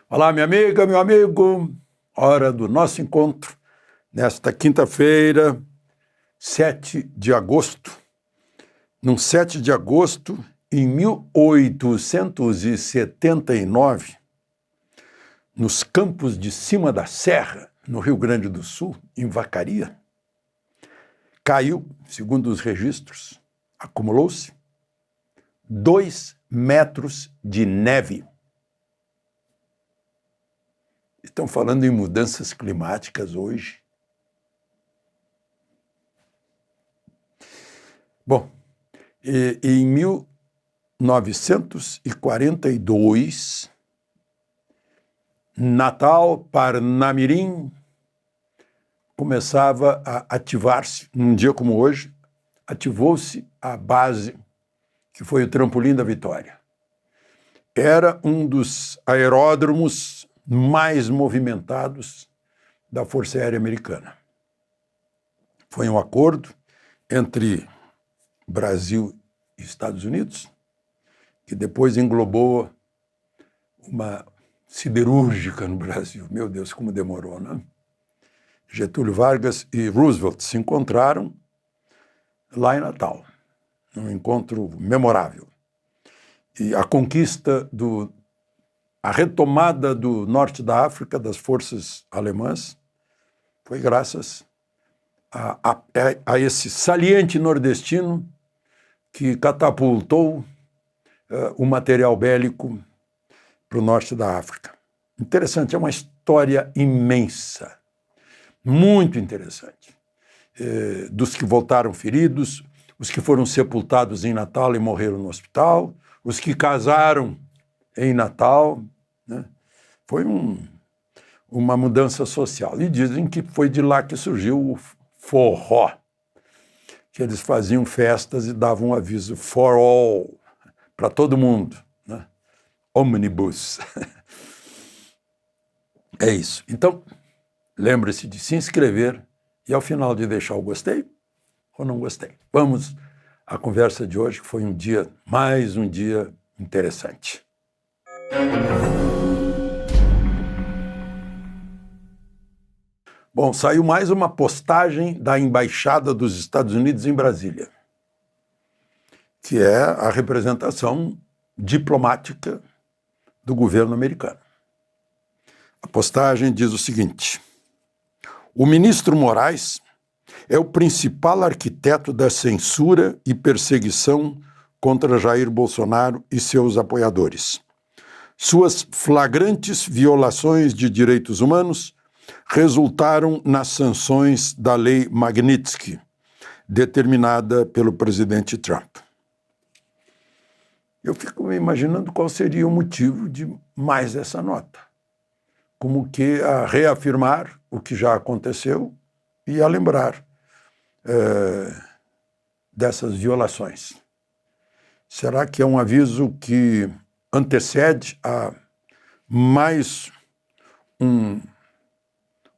Olá, minha amiga, meu amigo. Hora do nosso encontro nesta quinta-feira, 7 de agosto. No 7 de agosto, em 1879, nos campos de cima da Serra, no Rio Grande do Sul, em Vacaria, caiu, segundo os registros, acumulou-se 2 metros de neve. Estão falando em mudanças climáticas hoje. Bom, em 1942, Natal, Parnamirim, começava a ativar-se, num dia como hoje, ativou-se a base que foi o Trampolim da Vitória. Era um dos aeródromos mais movimentados da Força Aérea Americana. Foi um acordo entre Brasil e Estados Unidos, que depois englobou uma siderúrgica no Brasil. Meu Deus, como demorou, né? Getúlio Vargas e Roosevelt se encontraram lá em Natal, num encontro memorável. E a conquista a retomada do norte da África das forças alemãs foi graças a esse saliente nordestino que catapultou o material bélico para o norte da África. Interessante, é uma história imensa, muito interessante. Dos que voltaram feridos, os que foram sepultados em Natal e morreram no hospital, os que casaram em Natal, né? Foi uma mudança social. E dizem que foi de lá que surgiu o forró, que eles faziam festas e davam um aviso for all, para todo mundo, né? Omnibus. É isso. Então, lembre-se de se inscrever e, ao final, de deixar o gostei ou não gostei. Vamos à conversa de hoje, que foi mais um dia interessante. Bom, saiu mais uma postagem da Embaixada dos Estados Unidos em Brasília, que é a representação diplomática do governo americano. A postagem diz o seguinte: o ministro Moraes é o principal arquiteto da censura e perseguição contra Jair Bolsonaro e seus apoiadores. Suas flagrantes violações de direitos humanos resultaram nas sanções da Lei Magnitsky, determinada pelo presidente Trump. Eu fico me imaginando qual seria o motivo de mais essa nota, como que a reafirmar o que já aconteceu e a lembrar dessas violações. Será que é um aviso que antecede a mais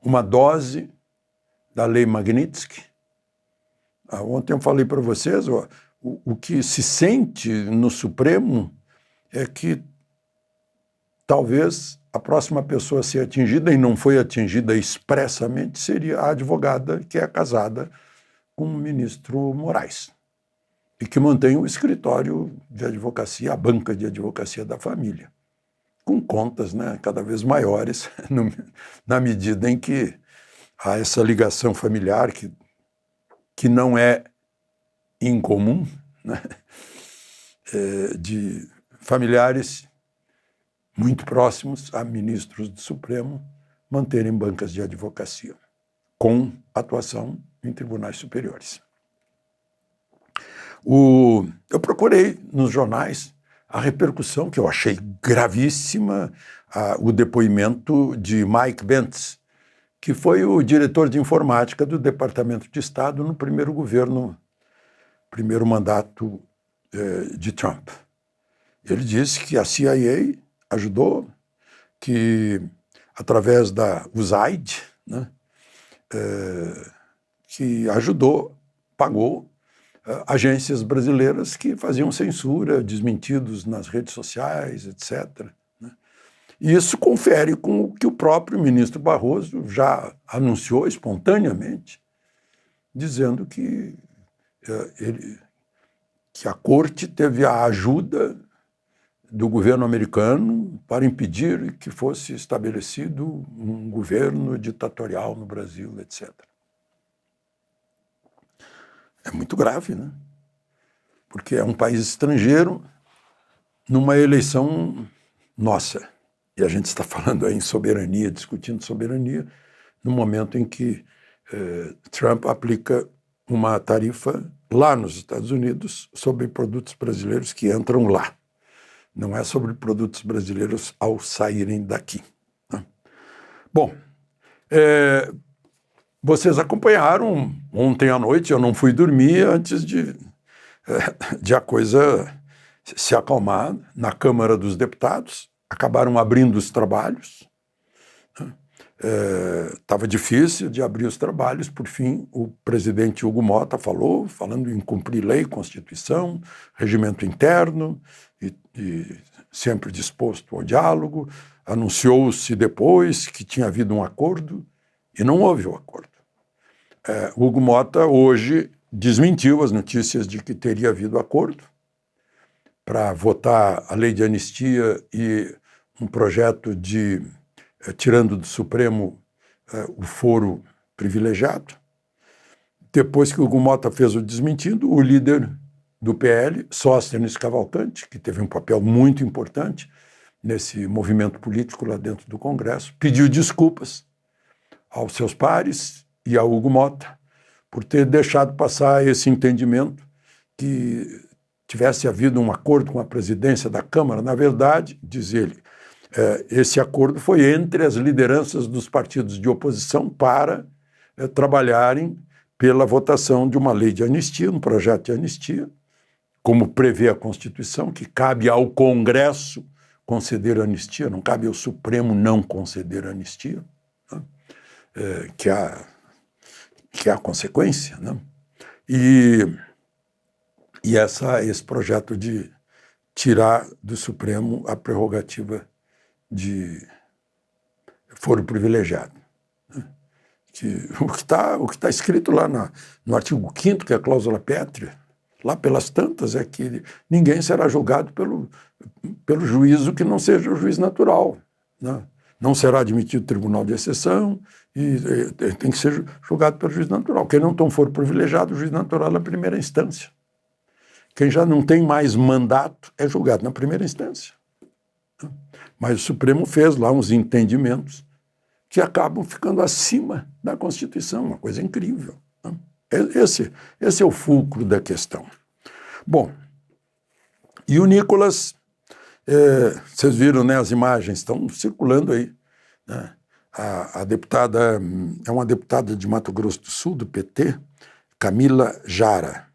uma dose da Lei Magnitsky? Ontem eu falei para vocês, o que se sente no Supremo é que talvez a próxima pessoa a ser atingida, e não foi atingida expressamente, seria a advogada que é casada com o ministro Moraes e que mantém o escritório de advocacia, a banca de advocacia da família, com contas, né, cada vez maiores, na medida em que há essa ligação familiar que não é incomum, né, de familiares muito próximos a ministros do Supremo manterem bancas de advocacia, com atuação em tribunais superiores. Eu procurei nos jornais a repercussão, que eu achei gravíssima, o depoimento de Mike Pence, que foi o diretor de informática do Departamento de Estado no primeiro mandato de Trump. Ele disse que a CIA ajudou, que através da USAID, né, que ajudou, pagou agências brasileiras que faziam censura, desmentidos nas redes sociais, etc., né? E isso confere com o que o próprio ministro Barroso já anunciou espontaneamente, dizendo que que a corte teve a ajuda do governo americano para impedir que fosse estabelecido um governo ditatorial no Brasil, etc. É muito grave, né? Porque é um país estrangeiro numa eleição nossa. E a gente está falando aí em soberania, discutindo soberania, no momento em que Trump aplica uma tarifa lá nos Estados Unidos sobre produtos brasileiros que entram lá. Não é sobre produtos brasileiros ao saírem daqui. Né? Bom, vocês acompanharam ontem à noite, eu não fui dormir antes de a coisa se acalmar na Câmara dos Deputados, acabaram abrindo os trabalhos. Estava difícil de abrir os trabalhos, por fim, o presidente Hugo Motta falando em cumprir lei, Constituição, regimento interno, e sempre disposto ao diálogo. Anunciou-se depois que tinha havido um acordo, e não houve o acordo. Hugo Motta hoje desmentiu as notícias de que teria havido acordo para votar a lei de anistia e um projeto de tirando do Supremo o foro privilegiado. Depois que o Hugo Motta fez o desmentido, o líder do PL, Sóstenes Cavalcanti, que teve um papel muito importante nesse movimento político lá dentro do Congresso, pediu desculpas aos seus pares e a Hugo Motta por ter deixado passar esse entendimento que tivesse havido um acordo com a presidência da Câmara. Na verdade, diz ele, esse acordo foi entre as lideranças dos partidos de oposição para trabalharem pela votação de uma lei de anistia, um projeto de anistia, como prevê a Constituição, que cabe ao Congresso conceder anistia, não cabe ao Supremo não conceder anistia, né? Que é a consequência, né? E esse projeto de tirar do Supremo a prerrogativa de foro privilegiado. Né? O que tá escrito lá no artigo 5º, que é a cláusula pétrea, lá pelas tantas, é que ninguém será julgado pelo juízo que não seja o juiz natural. Né? Não será admitido tribunal de exceção e tem que ser julgado pelo juiz natural. Quem não for privilegiado, o juiz natural é a primeira instância. Quem já não tem mais mandato é julgado na primeira instância. Mas o Supremo fez lá uns entendimentos que acabam ficando acima da Constituição, uma coisa incrível. Né? Esse é o fulcro da questão. Bom, e o Nicolas, vocês viram, né, as imagens estão circulando aí. Né? A deputada, é uma deputada de Mato Grosso do Sul, do PT, Camila Jara.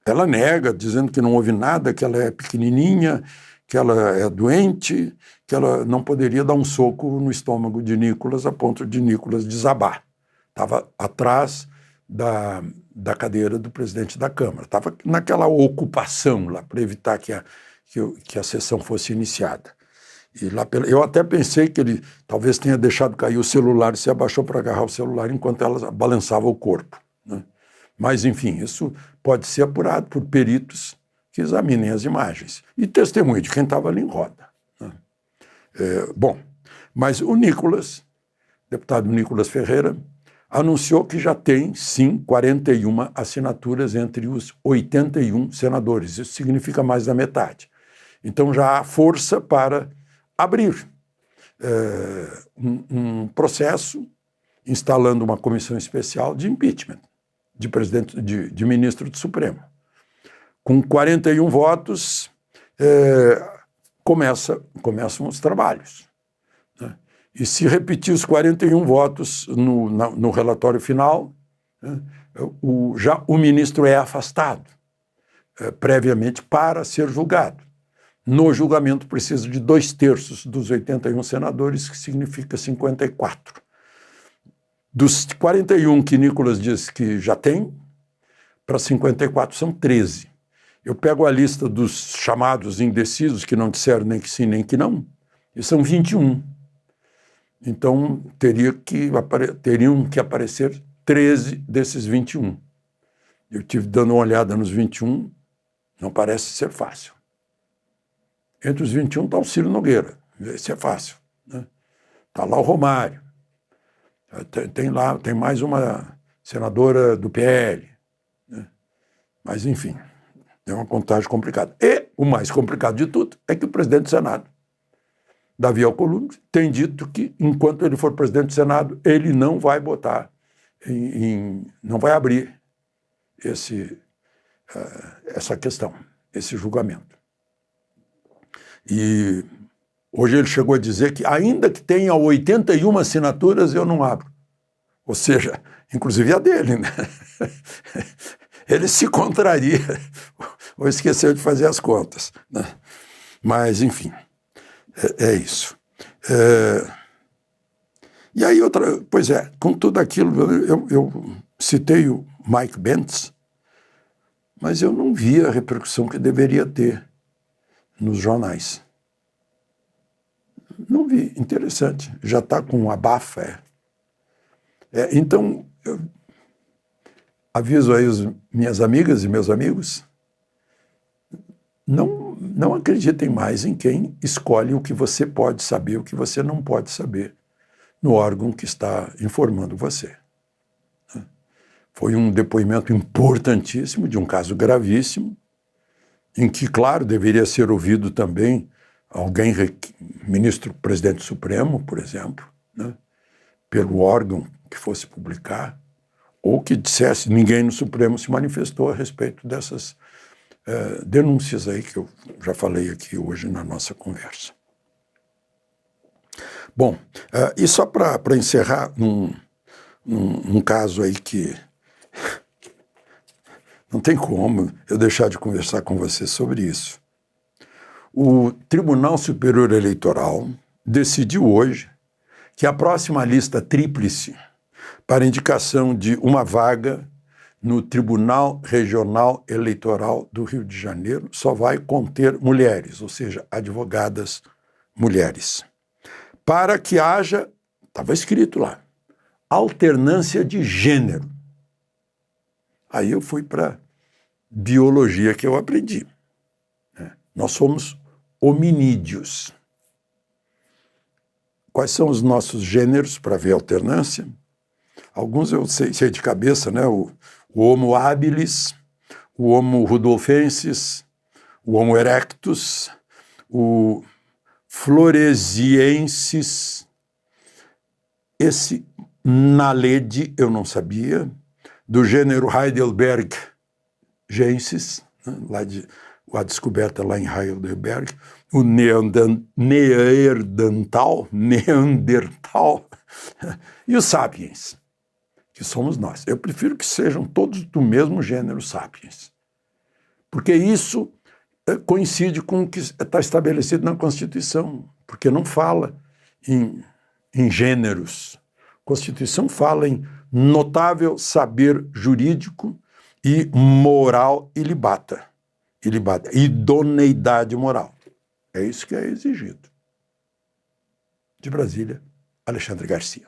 Ela nega, dizendo que não houve nada, que ela é pequenininha, que ela é doente, que ela não poderia dar um soco no estômago de Nicolas a ponto de Nicolas desabar. Estava atrás da cadeira do presidente da Câmara. Estava naquela ocupação lá para evitar que a sessão fosse iniciada. E lá eu até pensei que ele talvez tenha deixado cair o celular e se abaixou para agarrar o celular enquanto ela balançava o corpo. Né? Mas, enfim, isso pode ser apurado por peritos que examinem as imagens. E testemunho de quem estava ali em roda. Né? Bom, mas o Nicolas, deputado Nicolas Ferreira, anunciou que já tem, sim, 41 assinaturas entre os 81 senadores. Isso significa mais da metade. Então já há força para abrir um processo instalando uma comissão especial de impeachment de ministro do Supremo. Com 41 votos, começam os trabalhos. Né? E se repetir os 41 votos no relatório final, né, já o ministro é afastado previamente para ser julgado. No julgamento precisa de 2/3 dos 81 senadores, que significa 54. Dos 41 que Nicolas diz que já tem, para 54 são 13. Eu pego a lista dos chamados indecisos, que não disseram nem que sim nem que não, E são 21. Então, teriam que aparecer 13 desses 21. Eu tive dando uma olhada nos 21, não parece ser fácil. Entre os 21 está o Ciro Nogueira, esse é fácil, né? Está lá o Romário, tem mais uma senadora do PL, né? Mas, enfim, é uma contagem complicada. E o mais complicado de tudo é que o presidente do Senado, Davi Alcolumbre, tem dito que, enquanto ele for presidente do Senado, ele não vai botar, não vai abrir essa questão, esse julgamento. E hoje ele chegou a dizer que, ainda que tenha 81 assinaturas, eu não abro. Ou seja, inclusive a dele, né? Ele se contraria ou esqueceu de fazer as contas, né? Mas, enfim, é isso. E aí, pois é, com tudo aquilo, eu citei o Mike Pence, mas eu não vi a repercussão que deveria ter nos jornais. Não vi, interessante. Já está com um abafa. Então, eu aviso aí as minhas amigas e meus amigos, não acreditem mais em quem escolhe o que você pode saber, o que você não pode saber no órgão que está informando você. Foi um depoimento importantíssimo de um caso gravíssimo, em que, claro, deveria ser ouvido também alguém, ministro-presidente Supremo, por exemplo, né, pelo órgão que fosse publicar, ou que dissesse, ninguém no Supremo se manifestou a respeito dessas denúncias aí que eu já falei aqui hoje na nossa conversa. Bom, e só para encerrar um caso aí que não tem como eu deixar de conversar com você sobre isso. O Tribunal Superior Eleitoral decidiu hoje que a próxima lista tríplice para indicação de uma vaga no Tribunal Regional Eleitoral do Rio de Janeiro só vai conter mulheres, ou seja, advogadas mulheres. Para que haja, estava escrito lá, alternância de gênero. Aí eu fui para biologia que eu aprendi. Nós somos hominídeos. Quais são os nossos gêneros para ver alternância? Alguns eu sei de cabeça, né? O Homo habilis, o Homo rudolfensis, o Homo erectus, o floresiensis. Esse Naledi eu não sabia, do gênero Heidelbergensis, né? A descoberta lá em Heidelberg, o Neandertal, e os sapiens, que somos nós. Eu prefiro que sejam todos do mesmo gênero sapiens, porque isso coincide com o que está estabelecido na Constituição, porque não fala em gêneros. A Constituição fala em notável saber jurídico e moral ilibata, idoneidade moral. É isso que é exigido. De Brasília, Alexandre Garcia.